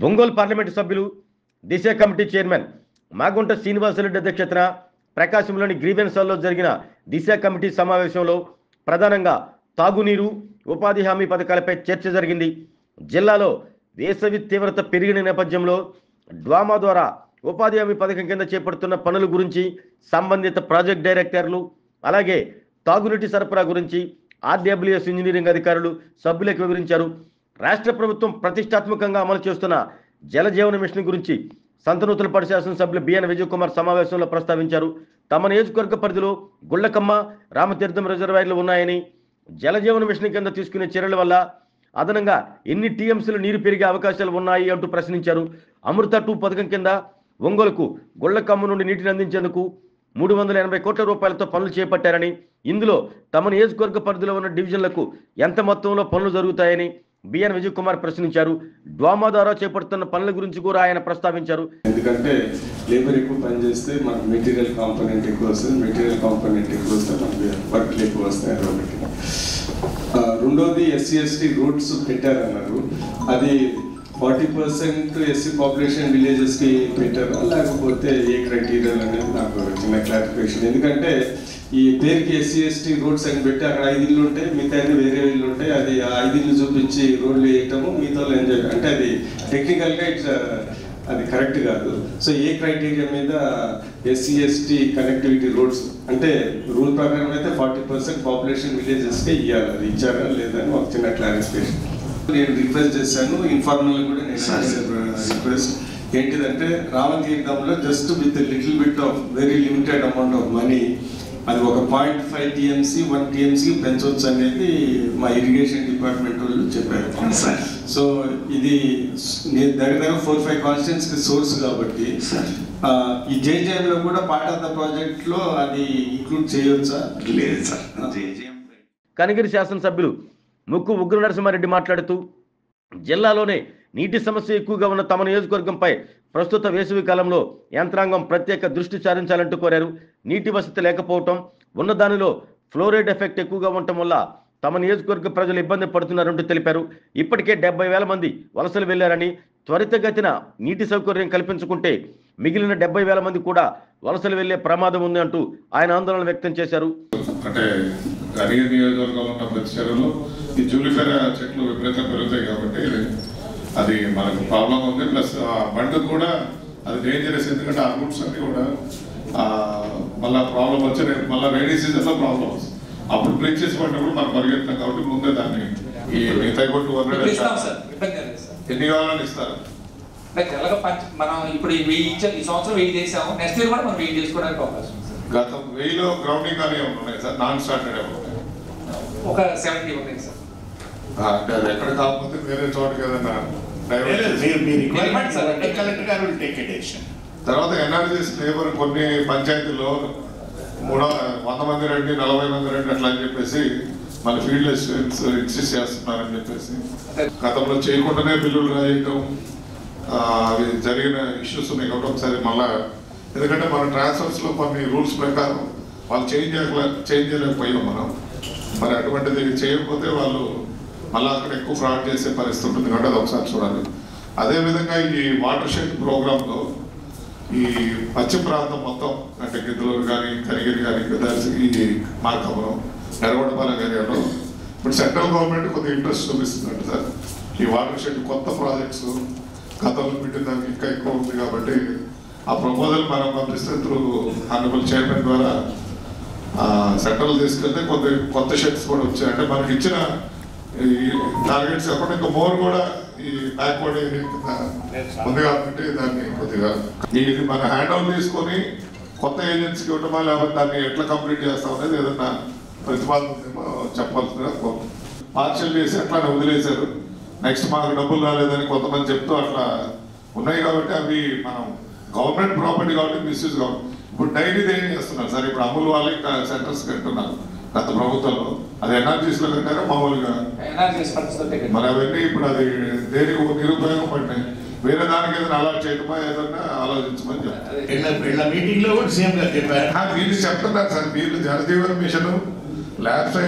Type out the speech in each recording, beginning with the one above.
Ongole parliament సభ్యులు దిశ committee chairman Magunta Srinivasa Reddy అధ్యక్షతన ప్రకాశంలోని grievance హాల్లో జరిగిన దిశ కమిటీ సమావేశంలో ప్రధానంగా తాగునీరు, ఉపాధి హామీ పథకాలపై చర్చ జరిగింది. జిల్లాలో వేసవి తీవ్రత పెరిగిన నేపథ్యంలో డ్వామా ద్వారా ఉపాధి హామీ పథకం కింద చేపడుతున్న పనుల గురించి సంబంధిత ప్రాజెక్ట్ డైరెక్టర్లు, అలాగే తాగునీటి సరఫరా గురించి ఆర్డబ్ల్యూఎస్ ఇంజనీరింగ్ అధికారులు సభ్యులకు వివరించారు. రాష్ట్ర ప్రభుత్వం ప్రతిష్టాత్మకంగా అమలు చేస్తున్న జలజీవన మిషన్ గురించి సంతనూతలపాడు శాసనసభ్యులు బిఎన్ విజయ్ కుమార్ సమావేశంలో ప్రస్తావించారు. తమ నియోజకవర్గ పరిధిలో గుళ్లకమ్మ, రామతీర్థం రిజర్వాయర్లు ఉన్నాయని, జలజీవన మిషన్ కింద తీసుకునే చర్యల వల్ల అదనంగా ఎన్ని టీఎంసీలు నీరు పెరిగే అవకాశాలు ఉన్నాయి అంటూ ప్రశ్నించారు. అమృత 2 పథకం కింద ఒంగోలుకు గుళ్లకమ్మ నుండి నీటిని అందించేందుకు 380 కోట్ల రూపాయలతో పనులు చేపట్టారని, ఇందులో తమ నియోజకవర్గ పరిధిలో ఉన్న డివిజన్లకు ఎంత మొత్తంలో పనులు జరుగుతాయని బిఎన్ విజయ్ కుమార్ ప్రశ్నించారు. డ్వామా ద్వారా చేపడుతున్న పనుల గురించి కూడా ఆయన ప్రస్తావించారు. ఎందుకంటే లేబర్ ఎక్కువ పనిచేస్తే మనకు మెటీరియల్ కాంపోనెంట్ ఎక్కువ వస్తుంది, మెటీరియల్ కాంపోనెంట్ ఎక్కువ వస్తే మనకి వర్క్లు ఎక్కువ వస్తాయి. అదొకటి. రెండోది SC/ST రూట్స్ పెట్టారన్నారు. అది 40% ఎస్సీ పాపులేషన్ విలేజెస్కి పెట్టారా లేకపోతే ఏ క్రైటీరియా అనేది నాకు చిన్న క్లారిఫికేషన్. ఎందుకంటే ఈ పేరుకి SC/ST రోడ్స్ అని పెట్టి అక్కడ 5 ఇళ్ళు ఉంటాయి, మిగతా వేరే ఇళ్ళు ఉంటాయి. అది ఆ 5 ఇళ్ళు చూపించి రోడ్లు వేయటము, మిగతా ఎంజాయ్ అంటే అది టెక్నికల్గా అది కరెక్ట్ కాదు. సో ఏ క్రైటీరియా మీద SC/ST కనెక్టివిటీ రోడ్స్ అంటే రూల్ ప్రకారం అయితే 40% పాపులేషన్ విలేజెస్కే ఇవ్వాలి. అది ఇచ్చారా లేదని ఒక చిన్న క్లారిఫికేషన్ నేను రిక్వెస్ట్ చేశాను. ఇన్ఫార్మల్ కూడా నేను రిక్వెస్ట్ ఏంటిదంటే రామతీర్థంలో just with little bit of very limited amount of money అది ఒక 0.5 TMC 1 TMC పెంచవచ్చు అనేది మా ఇరిగేషన్ డిపార్ట్మెంట్ వాళ్ళు చెప్పారు. సో ఇది దగ్గర 4-5 కాన్స్టిట్యున్సీకి సోర్స్ కాబట్టి ఈ JJM కూడా పార్ట్ ఆఫ్ ద ప్రాజెక్ట్ లో అది ఇంక్లూడ్ చేయవచ్చా? లేదు సార్. కనిగిరి శాసనసభ్యులు ముక్కు ఉగ్ర నరసింహారెడ్డి మాట్లాడుతూ జిల్లాలోనే నీటి సమస్య ఎక్కువగా ఉన్న తమ నియోజకవర్గంపై ప్రస్తుత వేసవి కాలంలో యంత్రాంగం ప్రత్యేక దృష్టి సారించాలంటూ కోరారు. నీటి వసతి లేకపోవటం, ఉన్న దానిలో ఫ్లోరైడ్ ఎఫెక్ట్ ఎక్కువగా ఉండటం వల్ల తమ నియోజకవర్గ ప్రజలు ఇబ్బంది పడుతున్నారంటూ తెలిపారు. ఇప్పటికే 70,000 మంది వలసలు వెళ్లారని, త్వరితగతిన నీటి సౌకర్యం కల్పించుకుంటే మిగిలిన 70,000 మంది కూడా వలసలు వెళ్లే ప్రమాదం ఉంది అంటూ ఆయన ఆందోళన వ్యక్తం చేశారు. అంటే కనిగిరి నియోజకవర్గంలో ఉన్న ప్రతి చెరువులో ఈ జూలిఫెర చెట్లు విపరీతంగా పెరుగుతాయి కాబట్టి అది మనకు ప్రాబ్లం ఉంది. ప్లస్ బండ్ కూడా అది డేంజరస్, ఎందుకంటే ఆ రూట్స్ అన్ని కూడా మళ్ళీ ప్రాబ్లం వచ్చి మళ్ళీ రైనీ సీజన్లో ప్రాబ్లం వస్తుంది. అప్పుడు బ్రేక్ చేసి పడినప్పుడు మనం పరిగెత్తాం కాబట్టి ముందే దాన్ని ఈ మిగతా కూడా 200 ఎన్ని కావాలని ఇస్తారు. మనం ఇప్పుడు ఈ సంవత్సరం 1000 చేసాము, నెక్స్ట్ ఇయర్ కూడా మనం 1000 చేసుకోవడానికి అవకాశం ఉంది. గతం 1000లో గ్రౌండింగ్ కానీ ఏమైనా ఉన్నాయి సార్? నాన్ స్టార్టెడ్ ఒక 70 ఉన్నాయి సార్. అంటే అది ఎక్కడ కాకపోతే వేరే చోటకి ఏదైనా తర్వాత ఎన్ఆర్జీఎస్ లేబర్ కొన్ని పంచాయతీల్లో 100 మంది రండి, 40 మంది రండి అట్లా అని చెప్పేసి మన ఫీల్డ్ అసిస్టెంట్స్ ఇన్సిస్ట్ చేస్తున్నారని చెప్పేసి గతంలో చేయకుండానే బిల్లులు రాయటం అవి జరిగిన ఇష్యూస్ ఉన్నాయి కాబట్టి ఒకసారి మళ్ళా, ఎందుకంటే మన ట్రాన్స్ఫర్స్లో కొన్ని రూల్స్ ప్రకారం వాళ్ళు చేంజ్ చేయలేకపోయాం మనం. మరి అటువంటిది చేయకపోతే వాళ్ళు మళ్ళీ అక్కడ ఎక్కువ ఫ్రాడ్ చేసే పరిస్థితి ఉంటుంది కాబట్టి అది ఒకసారి చూడాలి. అదేవిధంగా ఈ వాటర్ షెడ్ ప్రోగ్రాంలో ఈ పశ్చిమ ప్రాంతం మొత్తం అంటే గిద్దలూరు కానీ, కనిగిరి కానీ, ఈ మార్కాపురం, ఎర్రగొండపాలెం ఏరియాలో ఇప్పుడు సెంట్రల్ గవర్నమెంట్ కొద్దిగా ఇంట్రెస్ట్ చూపిస్తుందంట సార్. ఈ వాటర్ షెడ్ కొత్త ప్రాజెక్ట్స్ గతంలో పెట్టిన దానికి ఇంకా ఎక్కువ ఉంది కాబట్టి ఆ ప్రపోజల్ మనం పంపిస్తే త్రూ హానరబుల్ చైర్మన్ ద్వారా సెంట్రల్ తీసుకెళ్తే కొత్త షెడ్స్ కూడా వచ్చాయి. అంటే మనకి ఇచ్చిన ఈ టార్గెట్స్ కాకుండా ఇంకా మోర్ కూడా ఈ బ్యాక్వర్డ్ ఏరియా ఉంది కాబట్టి దాన్ని కొద్దిగా ఇది మన హ్యాండ్ ఓవర్ తీసుకొని కొత్త ఏజెన్సీకి ఇవ్వటమా లేకపోతే దాన్ని ఎట్లా కంప్లీట్ చేస్తాం అనేది ఏదన్నా ప్రతిపాదన చెప్పాల్సిందిగా పార్షల్ చేసి అట్లానే వదిలేశారు. నెక్స్ట్ మాకు డబ్బులు రాలేదని కొంతమంది చెప్తూ అట్లా ఉన్నాయి కాబట్టి అవి మనం గవర్నమెంట్ ప్రాపర్టీ కాబట్టి మిస్యూజ్ కావాలి. ఇప్పుడు డైరీది ఏం చేస్తున్నారు సార్? ఇప్పుడు అమూల్ వాళ్ళు ఇంకా సెంటర్స్ కట్టున్నారు గత ప్రభుత్వంలో, అది ఎన్ఆర్జీస్లో కట్టారా మామూలుగా? మరి అవన్నీ ఇప్పుడు అది దేనికి నిరుపయోగం పడినాయి. వేరే దానికి ఏదైనా అలాట్ చేయటమా ఏదన్నా ఆలోచించమని చెప్తారు. మీటింగ్ లో కూడా సీఎం గారు చెప్పారు. వీళ్ళు చెప్తున్నారు సార్, వీళ్ళు జలజీవన్ మిషన్ ల్యాబ్స్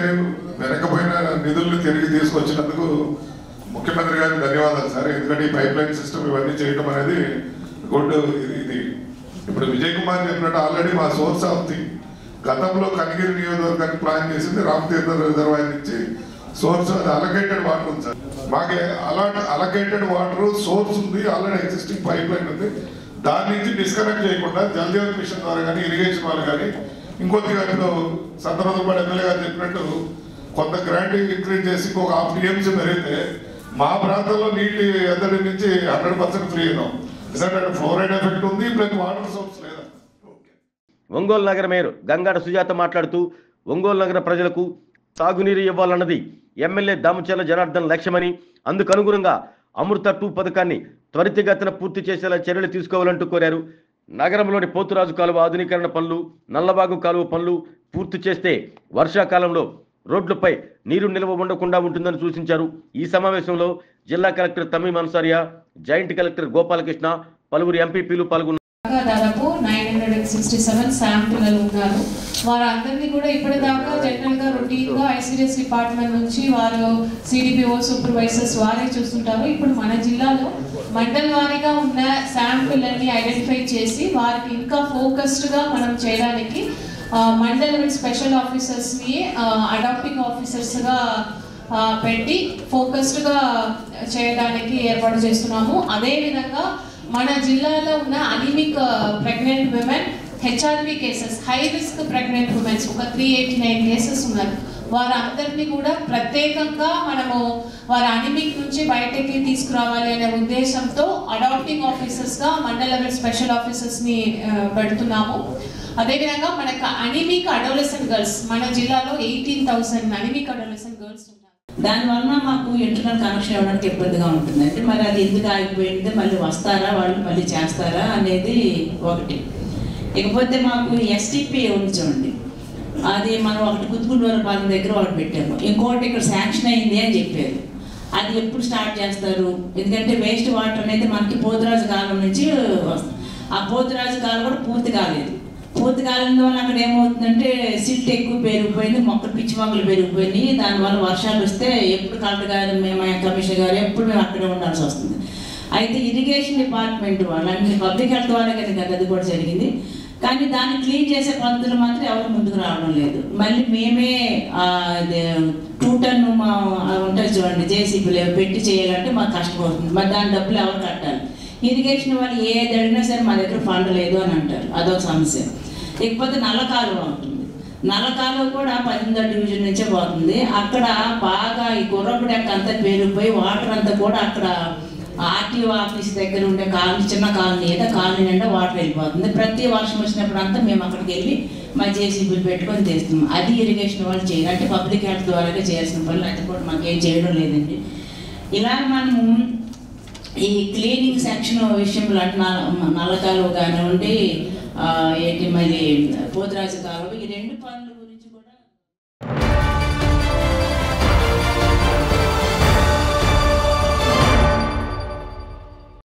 వెనకపోయిన నిధులను తిరిగి తీసుకొచ్చినందుకు ముఖ్యమంత్రి గారికి ధన్యవాదాలు సార్. ఎందుకంటే ఈ పైప్ లైన్ సిస్టమ్ ఇవన్నీ చేయడం అనేది గుడ్. ఇది ఇప్పుడు విజయ్ కుమార్ చెప్పినట్టు ఆల్రెడీ మా సోర్స్ ఆఫ్ ది గతంలో కనిగిరి నియోజకవర్గానికి ప్లాన్ చేసింది రామతీర్థ రిజర్వాయర్ నుంచి సోర్స్, అది అలొకేటెడ్ వాటర్ ఉంది సార్. మాకే అలొకేటెడ్ వాటర్ సోర్స్ ఉంది, ఆల్రెడీ ఎగ్జిస్టింగ్ పైప్ లైన్ ఉంది. దాని నుంచి డిస్కనెక్ట్ చేయకుండా జల్ జీవన్ మిషన్ ద్వారా కానీ ఇరిగేషన్ వాళ్ళు కానీ ఇంకొద్దిగా ఇప్పుడు సందర్భంలో ఎమ్మెల్యే గారు చెప్పినట్టు కొంత గ్రాంట్ ఇంక్రీజ్ చేసి ఇంకొక 1/2 TMC పెరిగితే మా ప్రాంతంలో నీటి ఎద్దడి నుంచి 100% ఫ్రీ అయినాం. ఎందుకంటే ఫ్లోరైడ్ ఎఫెక్ట్ ఉంది, ప్లస్ వాటర్ సోర్స్ లేదా. ఒంగోలు నగర మేయర్ గంగాడ సుజాత మాట్లాడుతూ ఒంగోలు నగర ప్రజలకు తాగునీరు ఇవ్వాలన్నది ఎమ్మెల్యే దామచర్ల జనార్దన్ లక్ష్యమని, అందుకు అనుగుణంగా అమృత 2 పథకాన్ని త్వరితగతిన పూర్తి చేసేలా చర్యలు తీసుకోవాలంటూ కోరారు. నగరంలోని పోతురాజు కాలువ ఆధునీకరణ పనులు, నల్లబాగు కాలువ పనులు పూర్తి చేస్తే వర్షాకాలంలో రోడ్లపై నీరు నిల్వ ఉండకుండా ఉంటుందని సూచించారు. ఈ సమావేశంలో జిల్లా collector Tameem Ansariya, joint collector Gopalakrishna, పలువురు ఎంపీపీలు పాల్గొన్నారు. దాదాపు 967 శాంపుల్లు ఉన్నారు. వారందరినీ కూడా ఇప్పటిదాకా జనరల్గా రొటీన్గా ఐసిడిఎస్ డిపార్ట్మెంట్ నుంచి వారు సిడిపిఓ సూపర్వైజర్స్ వారే చూస్తుంటారు. ఇప్పుడు మన జిల్లాలో మండల వారీగా ఉన్న శాంపుల్ అన్ని ఐడెంటిఫై చేసి వారికి ఇంకా ఫోకస్డ్గా మనం చేయడానికి మండల స్పెషల్ ఆఫీసర్స్ని అడాప్టింగ్ ఆఫీసర్స్గా పెట్టి ఫోకస్డ్గా చేయడానికి ఏర్పాటు చేస్తున్నాము. అదేవిధంగా మన జిల్లాలో ఉన్న anaemic pregnant women HRV cases, high risk pregnant womens ఒక 389 కేసెస్ ఉన్నారు. వారందరినీ కూడా ప్రత్యేకంగా మనము వారి అనీమిక్ నుంచి బయటకి తీసుకురావాలి అనే ఉద్దేశంతో అడాప్టింగ్ ఆఫీసర్స్గా మండల లెవెల్ స్పెషల్ ఆఫీసర్స్ని పెడుతున్నాము. అదేవిధంగా మనకు అనీమిక్ అడోలసెంట్ గర్ల్స్ మన జిల్లాలో 18,000 అనీమిక్ అడోలసెంట్ గర్ల్స్ ఉన్నారు. దానివల్ల మాకు ఇంటర్నల్ కనెక్షన్ ఇవ్వడానికి ఇబ్బందిగా ఉంటుంది. అంటే మరి అది ఎందుకు ఆగిపోయింది, మళ్ళీ వస్తారా వాళ్ళు, మళ్ళీ చేస్తారా అనేది ఒకటి. ఇకపోతే మాకు ఎస్టీపీ ఉంది చూడండి, అది మనం ఒకటి కుతుకుంటూరపాలెం దగ్గర ఒకటి పెట్టాము, ఇంకోటి ఇక్కడ శాంక్షన్ అయింది అని చెప్పారు. అది ఎప్పుడు స్టార్ట్ చేస్తారు? ఎందుకంటే వేస్ట్ వాటర్ అనేది మనకి పోతురాజు కాలం నుంచి వస్తుంది. ఆ పోతురాజు కాలం కూడా పూర్తి కాలేదు. పూర్తి కాలం వల్ల అక్కడ ఏమవుతుందంటే సిల్ట్ ఎక్కువ పెరిగిపోయింది, మొక్కలు పిచ్చి మొక్కలు పెరిగిపోయినాయి. దానివల్ల వర్షాలు వస్తే ఎప్పుడు కలెక్టర్ గారు, మేము కమిషనర్ గారు ఎప్పుడు మేము అక్కడే ఉండాల్సి వస్తుంది. అయితే ఇరిగేషన్ డిపార్ట్మెంట్ వాళ్ళు అన్ని పబ్లిక్ హెల్త్ వాళ్ళే కదా అది కూడా జరిగింది. కానీ దాన్ని క్లీన్ చేసే పద్ధతులు మాత్రం ఎవరు ముందుకు రావడం లేదు. మళ్ళీ మేమే 2 టన్ను మా ఉంటుంది చూడండి జేసీబీలు పెట్టి చేయాలంటే మాకు కష్టమవుతుంది. మరి దాని డబ్బులు ఎవరు కట్టాలి? ఇరిగేషన్ వాళ్ళు ఏది అడిగినా సరే మా దగ్గర ఫండ్ లేదు అని అంటారు, అదొక సమస్య. ఇకపోతే నల్ల కాలువ ఉంటుంది. నల్ల కాలువ కూడా 18వ డివిజన్ నుంచే పోతుంది. అక్కడ బాగా ఈ గుర్రపు డెక్క అంతా పెరిగిపోయి వాటర్ అంతా కూడా అక్కడ ఆర్టీఓ ఆఫీస్ దగ్గర ఉండే కాలనీ, చిన్న కాలనీ ఏదో కాలనీ నిండా వాటర్ వెళ్ళిపోతుంది. ప్రతి వర్షం వచ్చినప్పుడు అంతా మేము అక్కడికి వెళ్ళి మా జేసీబీలు పెట్టుకొని తీస్తున్నాం. అది ఇరిగేషన్ వాళ్ళు చేయాలి. అంటే పబ్లిక్ హెల్త్ ద్వారాగా చేయాల్సిన పనులు అది కూడా మాకేం చేయడం లేదండి. ఇలా మనము ఈ క్లీనింగ్ సెక్షన్ విషయంలో అంటే నల్ల కాలువ కానివ్వండి, ఏంటి మరి పోతురాజు కాలువ, ఈ 2 పనులు